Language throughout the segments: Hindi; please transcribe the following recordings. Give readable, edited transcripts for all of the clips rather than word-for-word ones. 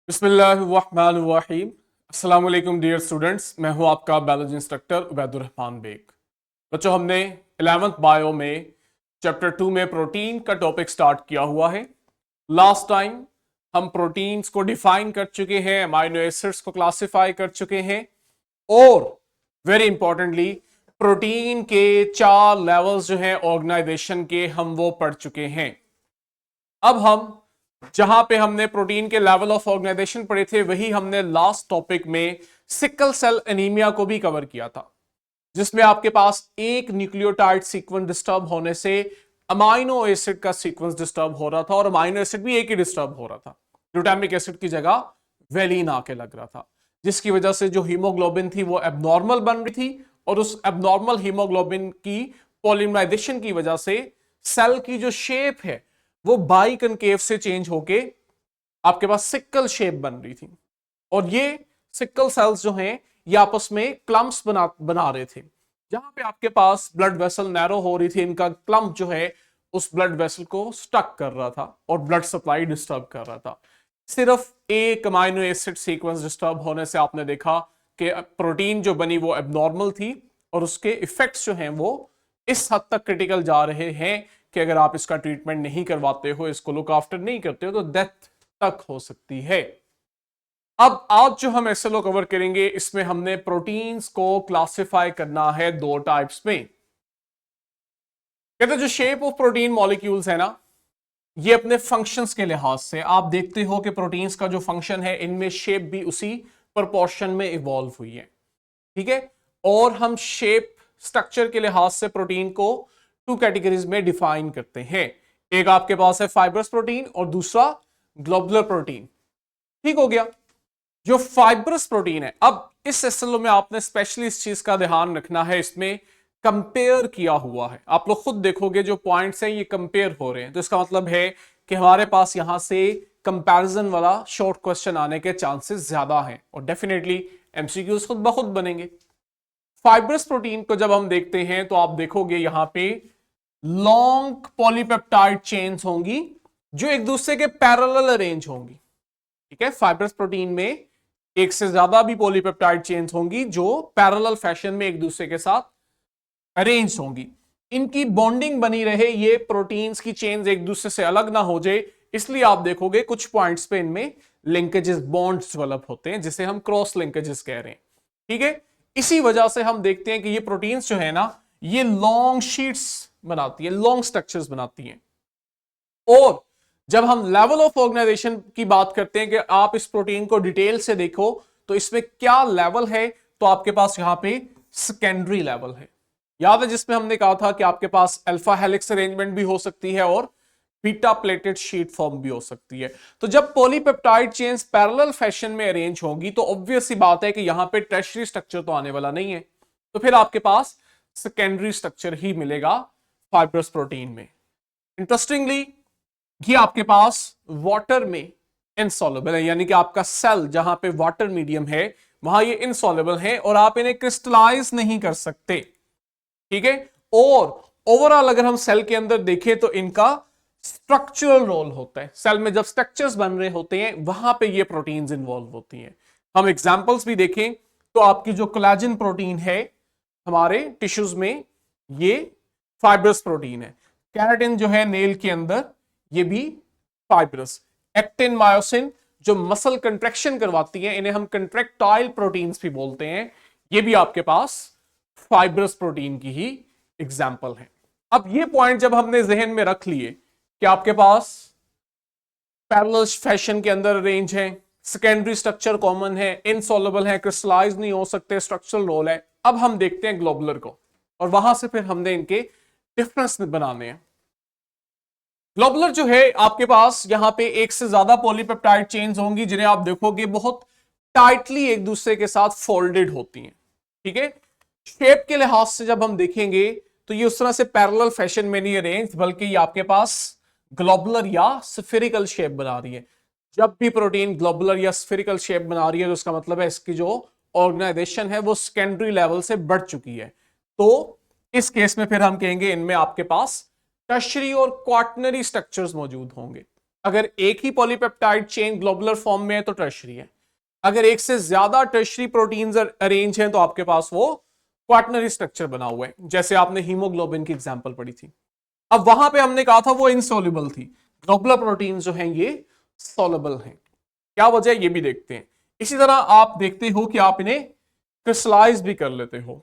बिस्मिल्लाहिर्रहमानिर्रहीम। अस्सलाम वालेकुम डियर स्टूडेंट्स, मैं हूं आपका बायोलॉजी इंस्ट्रक्टर उबैदुर रहमान बेग। बच्चों, हमने 11th बायो में चैप्टर 2 में प्रोटीन का टॉपिक स्टार्ट किया हुआ है। लास्ट टाइम हम प्रोटीन्स को डिफाइन कर चुके हैं, अमाइनो एसिड्स को क्लासिफाई कर चुके हैं और वेरी इंपॉर्टेंटली प्रोटीन के 4 लेवल्स जो हैं ऑर्गेनाइजेशन के, हम वो पढ़ चुके हैं। अब हम जहां पे हमने प्रोटीन के लेवल ऑफ ऑर्गेनाइजेशन पढ़े थे, वही हमने लास्ट टॉपिक में सिकल सेल एनीमिया को भी कवर किया था, जिसमें आपके पास एक न्यूक्लियोटाइड सीक्वेंस डिस्टर्ब होने से अमाइनो एसिड का सीक्वेंस डिस्टर्ब हो रहा था और अमाइनो एसिड भी एक ही डिस्टर्ब हो रहा था। ग्लूटामिक एसिड की जगह वेलिन आके लग रहा था, जिसकी वजह से जो हीमोग्लोबिन थी वो एबनॉर्मल बन रही थी और उस एबनॉर्मल हीमोग्लोबिन की पॉलीमराइजेशन की वजह से सेल की जो शेप है वो बाई कनकेव से चेंज होके आपके पास सिक्कल शेप बन रही थी। और ये सिक्कल सेल्स जो हैं ये आपस में क्लम्प्स बना रहे थे। जहां पे आपके पास ब्लड वेसल नैरो हो रही थी, इनका क्लम्प जो है उस ब्लड वेसल को स्टक कर रहा था और ब्लड सप्लाई डिस्टर्ब कर रहा था। सिर्फ एक अमाइनो एसिड सीक्वेंस डिस्टर्ब होने से आपने देखा कि प्रोटीन जो बनी वो एबनॉर्मल थी और उसके इफेक्ट्स जो हैं वो इस हद तक क्रिटिकल जा रहे हैं कि अगर आप इसका ट्रीटमेंट नहीं करवाते हो, इसको लुक आफ्टर नहीं करते हो, तो डेथ तक हो सकती है। अब आज जो हम एसएलओ कवर करेंगे, इसमें हमने प्रोटीन्स को क्लासिफाई करना है 2 टाइप्स में। कहते जो शेप ऑफ प्रोटीन मॉलिक्यूल्स है ना, ये अपने फंक्शंस के लिहाज से आप देखते हो कि प्रोटीन्स का जो फंक्शन है, इनमें शेप भी उसी प्रोपोर्शन में इवॉल्व हुई है। ठीक है, और हम शेप स्ट्रक्चर के लिहाज से प्रोटीन को 2 कैटेगरीज में डिफाइन करते हैं। एक आपके पास है फाइब्रस प्रोटीन और दूसरा ग्लोबुलर प्रोटीन। ठीक हो गया। जो फाइब्रस प्रोटीन है, अब इस एसएलओ में आपने स्पेशली इस चीज का ध्यान रखना है, इसमें कंपेयर किया हुआ है। आप लोग खुद देखोगे जो पॉइंट्स हैं ये कंपेयर हो रहे हैं, तो इसका मतलब है कि हमारे पास यहां से कंपैरिजन वाला शॉर्ट क्वेश्चन आने के चांसेस ज्यादा हैं और डेफिनेटली एमसीक्यूज खुद ब खुद बनेंगे। फाइब्रस प्रोटीन को जब हम देखते हैं तो आप देखोगे यहां पे लॉन्ग पॉलीपेप्टाइड चेन्स होंगी जो एक दूसरे के पैरेलल अरेंज होंगी। ठीक है, फाइब्रस प्रोटीन में एक से ज्यादा भी पॉलीपेप्टाइड चेन्स होंगी जो पैरेलल फैशन में एक दूसरे के साथ अरेंज होंगी। इनकी बॉन्डिंग बनी रहे, ये प्रोटीन्स की चेन्स एक दूसरे से अलग ना हो जाए, इसलिए आप देखोगे कुछ पॉइंट्स पे इनमें लिंकेजेस, बॉन्ड्स डेवलप होते हैं, जिसे हम क्रॉस लिंकेजेस कह रहे हैं। ठीक है, इसी वजह से हम देखते हैं कि ये प्रोटीन्स जो है ना, ये लॉन्ग शीट्स बनाती है, लॉन्ग स्ट्रक्चर्स बनाती हैं। और जब हम लेवल ऑफ ऑर्गेनाइजेशन की बात करते हैं कि आप इस प्रोटीन को डिटेल से देखो तो इसमें क्या लेवल है, तो आपके पास यहां पे सेकेंडरी लेवल है। याद है जिसमें हमने कहा था कि आपके पास अल्फा हेलिक्स अरेंजमेंट भी हो सकती है और बीटा प्लेटेड शीट फॉर्म भी हो सकती है। तो जब पॉलीपेप्टाइड चेन्स पैरेलल फैशन में अरेंज होगी तो ऑब्वियस सी बात है कि यहां पे टर्शियरी स्ट्रक्चर तो आने वाला नहीं है, तो फिर आपके पास सेकेंडरी स्ट्रक्चर ही मिलेगा फाइब्रस प्रोटीन में। इंटरेस्टिंगली ये आपके पास वाटर में इनसॉल्युबल है, यानी कि आपका सेल जहां पे वाटर मीडियम है वहां ये इनसॉल्युबल है और आप इन्हें क्रिस्टलाइज नहीं कर सकते। ठीक है, और ओवरऑल अगर हम सेल के अंदर देखें तो इनका स्ट्रक्चरल रोल होता है। सेल में जब स्ट्रक्चर्स बन रहे होते हैं वहां पे ये प्रोटीन्स इन्वॉल्व होती हैं। हम एग्जांपल्स भी देखें तो आपकी जो कोलेजन प्रोटीन है हमारे टिश्यूज में, ये फाइब्रस प्रोटीन है। कैराटिन जो है नेल के अंदर, ये भी फाइब्रस। एक्टिन, मायोसिन जो मसल कंट्रैक्शन करवाती है, इन्हें हम कंट्रैक्टाइल प्रोटीन्स भी बोलते हैं, ये भी आपके पास फाइब्रस प्रोटीन की ही एग्जाम्पल है। अब ये पॉइंट जब हमने जहन में रख लिए कि आपके पास पैरेलल फैशन के अंदर अरेंज है, सेकेंडरी स्ट्रक्चर कॉमन है, इनसॉल्युबल है, क्रिस्टलाइज नहीं हो सकते, स्ट्रक्चरल रोल है, अब हम देखते हैं ग्लोबुलर को और वहां से फिर हमने इनके डिफरेंस बनाने हैं। ग्लोबुलर जो है आपके पास यहां पे एक से ज्यादा पॉलीपेप्टाइड चेन्स होंगी जिन्हें आप देखोगे बहुत टाइटली एक दूसरे के साथ फोल्डेड होती हैं। ठीक है, शेप के लिहाज से जब हम देखेंगे तो ये उस तरह से पैरेलल फैशन में नहीं अरेंज, बल्कि ये आपके पास ग्लोबुलर या स्फेरिकल शेप बना रही है। जब भी प्रोटीन ग्लोबुलर या स्फेरिकल शेप बना रही है तो उसका मतलब है इसकी जो ऑर्गेनाइजेशन है वो सेकेंडरी लेवल से बढ़ चुकी है। तो इस केस में फिर हम कहेंगे इनमें आपके पास टर्शियरी और क्वार्टनरी स्ट्रक्चर्स मौजूद होंगे। अगर एक ही पॉलीपेप्टाइड चेन ग्लोबुलर फॉर्म में है तो टर्शरी है, अगर एक से ज्यादा टर्शरी प्रोटीन्स अरेंज हैं तो आपके पास वो क्वाटनरी स्ट्रक्चर बना हुआ है, जैसे आपने हीमोग्लोबिन की एग्जांपल पढ़ी थी। अब वहां पे हमने कहा था वो इनसोल्युबल थी, ग्लोबुलर प्रोटीन जो हैं ये सोलुबल हैं। क्या वजह है ये भी देखते हैं। इसी तरह आप देखते हो कि आप इन्हें क्रिस्टलाइज भी कर लेते हो,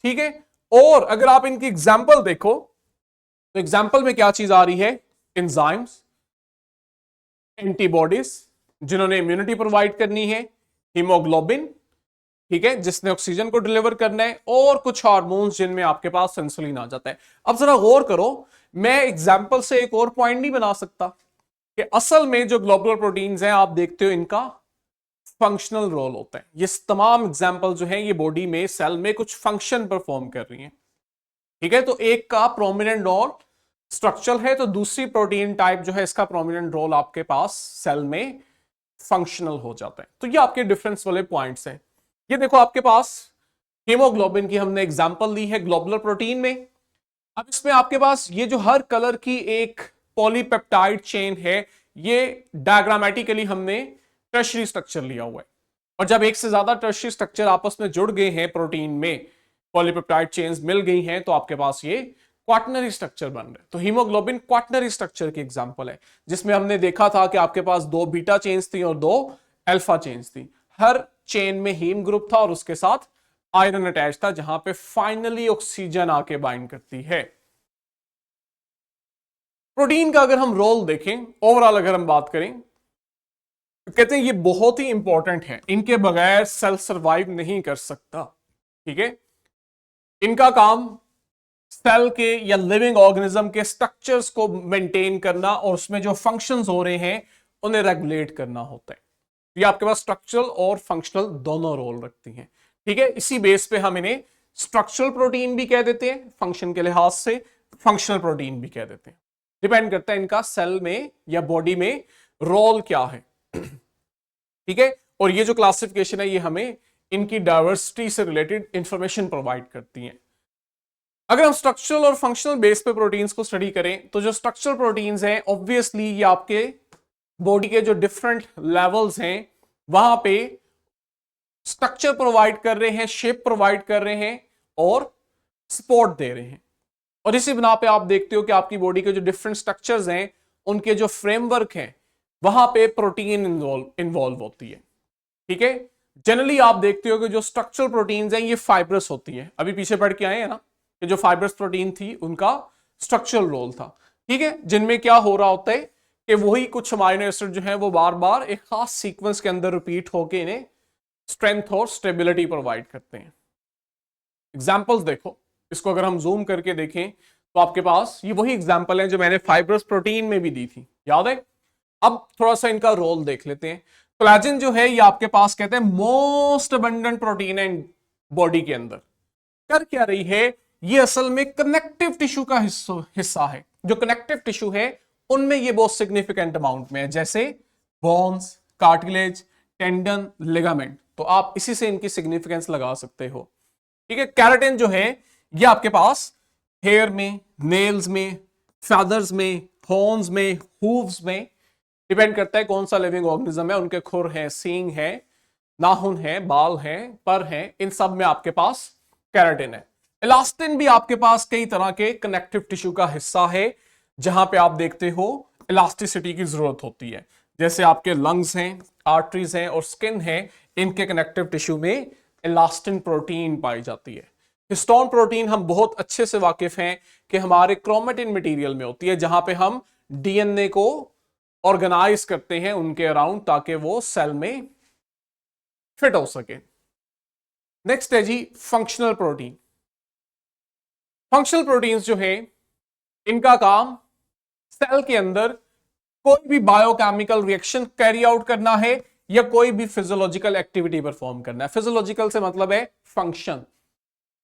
ठीक है। और अगर आप इनकी एग्जाम्पल देखो तो एग्जाम्पल में क्या चीज आ रही है, एंजाइम्स, एंटीबॉडीज जिन्होंने इम्यूनिटी प्रोवाइड करनी है, हीमोग्लोबिन, ठीक है, जिसने ऑक्सीजन को डिलीवर करना है, और कुछ हार्मोन्स जिनमें आपके पास इंसुलिन आ जाता है। अब जरा गौर करो, मैं एग्जाम्पल से एक और पॉइंट नहीं बना सकता कि असल में जो ग्लोबुलर प्रोटीन्स हैं आप देखते हो इनका फंक्शनल रोल होता है। ये तमाम एग्जाम्पल जो है ये बॉडी में सेल में कुछ फंक्शन परफॉर्म कर रही हैं, ठीक है। तो एक का प्रोमिनेंट रोल स्ट्रक्चरल है, तो दूसरी प्रोटीन टाइप जो है इसका प्रोमिनेंट रोल आपके पास सेल में फंक्शनल हो जाता है। तो ये आपके डिफरेंस वाले पॉइंट्स हैं। ये देखो आपके पास हीमोग्लोबिन की हमने एग्जांपल ली है ग्लोबुलर प्रोटीन में। अब इसमें आपके पास ये जो हर कलर की एक पॉलीपेप्टाइड चेन है, ये डायग्रामेटिकली हमने टर्शरी स्ट्रक्चर लिया हुआ है। और जब एक से ज्यादा टर्शरी स्ट्रक्चर आपस में जुड़ गए हैं प्रोटीन में, पॉलीपेप्टाइड चेन्स मिल गई हैं, तो आपके पास ये क्वाटनरी स्ट्रक्चर बन रहे। तो हीमोग्लोबिन क्वाटनरी स्ट्रक्चर की एग्जांपल है, जिसमें हमने देखा था कि आपके पास 2 बीटा चेन्स थी और 2 अल्फा चेन्स थी। हर चेन में हीम ग्रुप था और उसके साथ आयरन अटैच था, जहां पे फाइनली ऑक्सीजन आके बाइंड करती है। प्रोटीन का अगर हम रोल देखें, ओवरऑल अगर हम बात करें, तो कहते हैं ये बहुत ही इंपॉर्टेंट है, इनके बगैर सेल सरवाइव नहीं कर सकता, ठीक है। इनका काम सेल के या लिविंग ऑर्गेनिज्म के स्ट्रक्चर्स को मेंटेन करना और उसमें जो फंक्शंस हो रहे हैं उन्हें रेगुलेट करना होता है। ये आपके पास स्ट्रक्चरल और फंक्शनल दोनों रोल रखती हैं, ठीक है। इसी बेस पे हम इन्हें स्ट्रक्चरल प्रोटीन भी कह देते हैं, फंक्शन के लिहाज से फंक्शनल प्रोटीन भी कह देते हैं। डिपेंड करता है इनका सेल में या बॉडी में रोल क्या है, ठीक है। और ये जो क्लासिफिकेशन है ये हमें इनकी डाइवर्सिटी से रिलेटेड इंफॉर्मेशन प्रोवाइड करती है। अगर हम स्ट्रक्चरल और फंक्शनल बेस पे प्रोटीन्स को स्टडी करें, तो जो स्ट्रक्चरल प्रोटीन्स हैं ऑब्वियसली ये आपके बॉडी के जो डिफरेंट लेवल्स हैं वहां पे स्ट्रक्चर प्रोवाइड कर रहे हैं, शेप प्रोवाइड कर रहे हैं और सपोर्ट दे रहे हैं। और इसी बिना पे आप देखते हो कि आपकी बॉडी के जो डिफरेंट स्ट्रक्चर्स हैं उनके जो फ्रेमवर्क हैं वहां पे प्रोटीन इन्वॉल्व होती है, ठीक है। जनरली आप देखते हो कि जो स्ट्रक्चरल प्रोटीन्स हैं ये फाइब्रस होती है। अभी पीछे पढ़ के आए हैं ना कि जो फाइब्रस प्रोटीन थी उनका स्ट्रक्चरल रोल था, ठीक है, जिनमें क्या हो रहा होता है कि वही कुछ अमाइनो एसिड जो है वो बार बार एक खास सीक्वेंस के अंदर रिपीट होकर इन्हें स्ट्रेंथ और स्टेबिलिटी प्रोवाइड करते हैं। एग्जाम्पल्स देखो, इसको अगर हम जूम करके देखें तो आपके पास ये वही एग्जाम्पल है जो मैंने फाइब्रस प्रोटीन में भी दी थी, याद है। अब थोड़ा सा इनका रोल देख लेते हैं। कोलेजन जो है ये आपके पास कहते हैं मोस्ट अबंडेंट प्रोटीन है बॉडी के अंदर। कर क्या रही है, ये असल में कनेक्टिव टिश्यू का हिस्सा है। जो कनेक्टिव टिश्यू है उनमें ये बहुत सिग्निफिकेंट अमाउंट में है, जैसे बोन्स, कार्टिलेज, टेंडन, लिगामेंट। तो आप इसी से इनकी सिग्निफिकेंस लगा सकते हो, ठीक है। कैराटिन जो है ये आपके पास हेयर में, नेल्स में, फेदर्स में, हॉर्न्स में, हूव्स में, डिपेंड करता है कौन सा लिविंग ऑर्गेनिज्म है, उनके खुर है, सींग है, नाखून है, बाल है, पर है, इन सब में आपके पास कैराटिन है। इलास्टिन भी आपके पास कई तरह के कनेक्टिव टिश्यू का हिस्सा है जहां पे आप देखते हो इलास्टिसिटी की जरूरत होती है, जैसे आपके लंग्स हैं, आर्टरीज हैं और स्किन है, इनके कनेक्टिव टिश्यू में इलास्टिन प्रोटीन पाई जाती है। हिस्टोन प्रोटीन हम बहुत अच्छे से वाकिफ हैं कि हमारे क्रोमेटिन मटेरियल में होती है, जहां पे हम डीएनए को ऑर्गेनाइज करते हैं उनके अराउंड ताकि वो सेल में फिट हो सके। नेक्स्ट है जी फंक्शनल प्रोटीन। फंक्शनल प्रोटीन्स जो है इनका काम सेल के अंदर कोई भी बायोकेमिकल रिएक्शन कैरी आउट करना है या कोई भी फिजियोलॉजिकल एक्टिविटी परफॉर्म करना है। फिजियोलॉजिकल से मतलब है फंक्शन,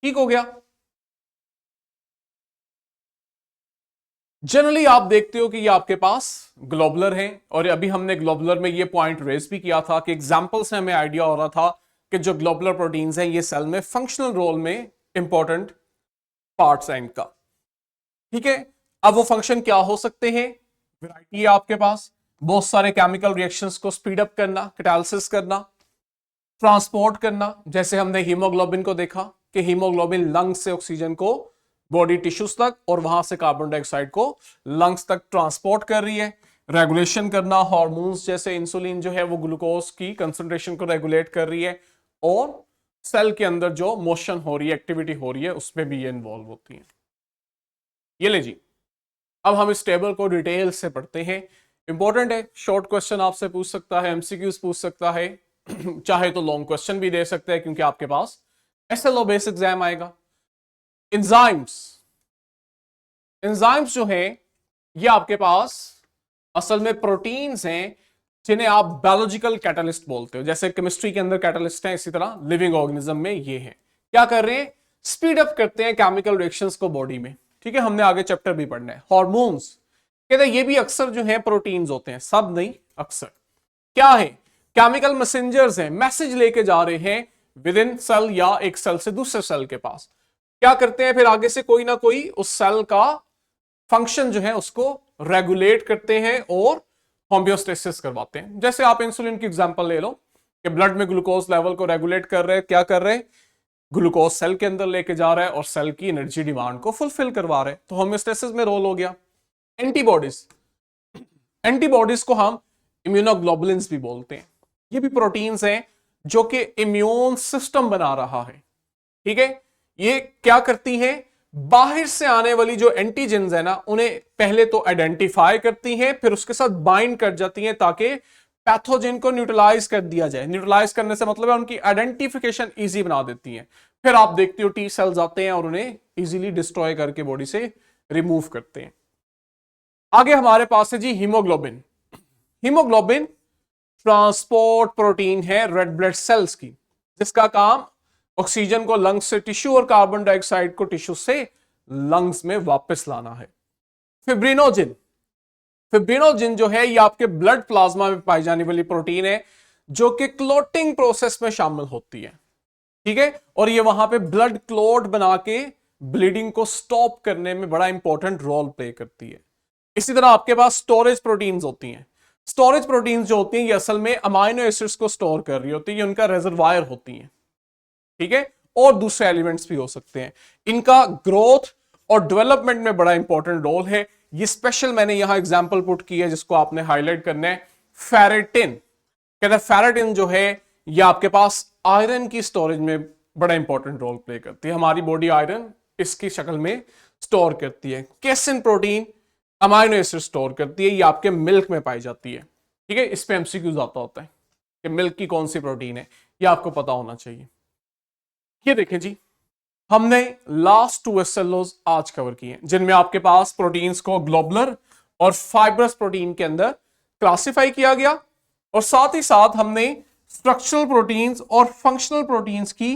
ठीक हो गया। जनरली आप देखते हो कि ये आपके पास ग्लोबुलर है, और अभी हमने ग्लोबुलर में ये पॉइंट रेज भी किया था कि एग्जांपल से हमें आइडिया हो रहा था कि जो ग्लोबुलर प्रोटीन्स हैं ये सेल में फंक्शनल रोल में इंपॉर्टेंट पार्ट्स हैं इनका, ठीक है। अब वो फंक्शन क्या हो सकते हैं वैरायटी है आपके पास, बहुत सारे केमिकल रिएक्शंस को स्पीड अप करना, कैटालिसिस करना, ट्रांसपोर्ट करना। जैसे हमने हीमोग्लोबिन को देखा कि हीमोग्लोबिन लंग्स से ऑक्सीजन को बॉडी टिश्यूज तक और वहां से कार्बन डाइऑक्साइड को लंग्स तक ट्रांसपोर्ट कर रही है। रेगुलेशन करना, हार्मोन्स जैसे इंसुलिन जो है वो ग्लूकोज की कंसंट्रेशन को रेगुलेट कर रही है, और सेल के अंदर जो मोशन हो रही है, एक्टिविटी हो रही है, उसमें भी ये इन्वॉल्व होती है। ये ले जी, अब हम इस टेबल को डिटेल से पढ़ते हैं। इंपॉर्टेंट है, शॉर्ट क्वेश्चन आपसे पूछ सकता है, एमसीक्यूज पूछ सकता है, चाहे तो लॉन्ग क्वेश्चन भी दे सकते हैं क्योंकि आपके पास एसएलओ बेस एग्जाम आएगा। एंजाइम्स, एंजाइम्स जो है ये आपके पास असल में प्रोटीन्स हैं जिन्हें आप बायोलॉजिकल कैटलिस्ट बोलते हो। जैसे केमिस्ट्री के अंदर कैटलिस्ट है, इसी तरह लिविंग ऑर्गेनिज्म में ये है। क्या कर रहे हैं? स्पीड अप करते हैं केमिकल रिएक्शंस को बॉडी में। ठीक है, हमने आगे चैप्टर भी पढ़ना है। हार्मोन्स कहते हैं ये भी अक्सर जो है प्रोटीन्स होते हैं, सब नहीं अक्सर। क्या है? केमिकल मैसेंजर्स हैं, मैसेज लेके जा रहे हैं विद इन सेल या एक सेल से दूसरे सेल के पास। क्या करते हैं फिर आगे से कोई ना कोई उस सेल का फंक्शन जो है उसको रेगुलेट करते हैं और होम्योस्टेसिस करवाते हैं। जैसे आप इंसुलिन की एग्जांपल ले लो कि ब्लड में ग्लूकोज लेवल को रेगुलेट कर रहे हैं। क्या कर रहे हैं? ग्लूकोज सेल के अंदर लेके जा रहा है और सेल की एनर्जी डिमांड को फुलफिल करवा रहे हैं, तो होम्योस्टेसिस में रोल हो गया। एंटीबॉडीज, एंटीबॉडीज को हम इम्यूनोग्लोबुलिन्स भी बोलते हैं। ये भी प्रोटीन्स हैं जो कि इम्यून सिस्टम बना रहा है। ठीक है, ये क्या करती हैं? बाहर से आने वाली जो एंटीजेंस है ना, उन्हें पहले तो आइडेंटिफाई करती हैं, फिर उसके साथ बाइंड कर जाती हैं ताकि पैथोजेन को न्यूट्रलाइज कर दिया जाए। न्यूट्रलाइज करने से मतलब है उनकी आइडेंटिफिकेशन इजी बना देती हैं। फिर आप देखते हो टी सेल्स आते हैं और उन्हें इजीली डिस्ट्रॉय करके बॉडी से रिमूव करते हैं। आगे हमारे पास है जी हीमोग्लोबिन। हीमोग्लोबिन ट्रांसपोर्ट प्रोटीन है रेड ब्लड सेल्स की, जिसका काम ऑक्सीजन को लंग्स से टिश्यू और कार्बन डाइऑक्साइड को टिश्यू से लंग्स में वापस लाना है। फिब्रिनोजिन, फिब्रिनोजिन जो है ये आपके ब्लड प्लाज्मा में पाई जाने वाली प्रोटीन है जो कि क्लोटिंग प्रोसेस में शामिल होती है। ठीक है, और ये वहां पे ब्लड क्लॉट बना के ब्लीडिंग को स्टॉप करने में बड़ा इंपॉर्टेंट रोल प्ले करती है। इसी तरह आपके पास स्टोरेज प्रोटीन्स होती हैं। स्टोरेज प्रोटीन्स जो होती हैं ये असल में अमाइनो एसिड्स को स्टोर कर रही होती है, ये उनका रिजर्वायर होती हैं। ठीक है, और दूसरे एलिमेंट्स भी हो सकते हैं। इनका ग्रोथ और डेवलपमेंट में बड़ा इंपॉर्टेंट रोल है। ये स्पेशल मैंने यहां एग्जांपल पुट की है जिसको आपने हाईलाइट करना है। फेरेटिन, कहते हैं फेरेटिन जो है ये आपके पास आयरन की स्टोरेज में बड़ा इंपॉर्टेंट रोल प्ले करती है। हमारी बॉडी आयरन इसकी शक्ल में स्टोर करती है। Casein protein amino acid store करती है, ये आपके मिल्क में पाई जाती है। ठीक है, इस पे एमसीक्यूज आता होता है कि मिल्क की कौन सी प्रोटीन है, ये आपको पता होना चाहिए। ये देखें जी, हमने लास्ट 2 एसएलओज आज कवर किए जिनमें आपके पास प्रोटीन्स को ग्लोबुलर और फाइब्रस प्रोटीन के अंदर क्लासिफाई किया गया, और साथ ही साथ हमने स्ट्रक्चरल प्रोटीन्स और फंक्शनल प्रोटीन्स की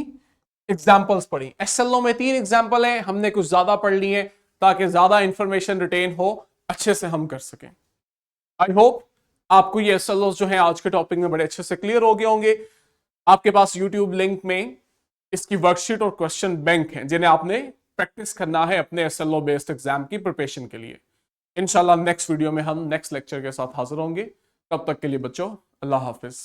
एग्जांपल्स पढ़ी। एसएलओ में 3 एग्जांपल हैं, हमने कुछ ज्यादा पढ़ ली है ताकि ज्यादा इंफॉर्मेशन रिटेन हो, अच्छे से हम कर सकें। आई होप आपको ये एसएलओ जो है आज के टॉपिक में बड़े अच्छे से क्लियर हो गए होंगे। आपके पास यूट्यूब लिंक में इसकी वर्कशीट और क्वेश्चन बैंक हैं जिन्हें आपने प्रैक्टिस करना है अपने एसएलओ बेस्ड एग्जाम की प्रिपरेशन के लिए। इंशाल्लाह नेक्स्ट वीडियो में हम नेक्स्ट लेक्चर के साथ हाजिर होंगे। तब तक के लिए बच्चों, अल्लाह हाफिज।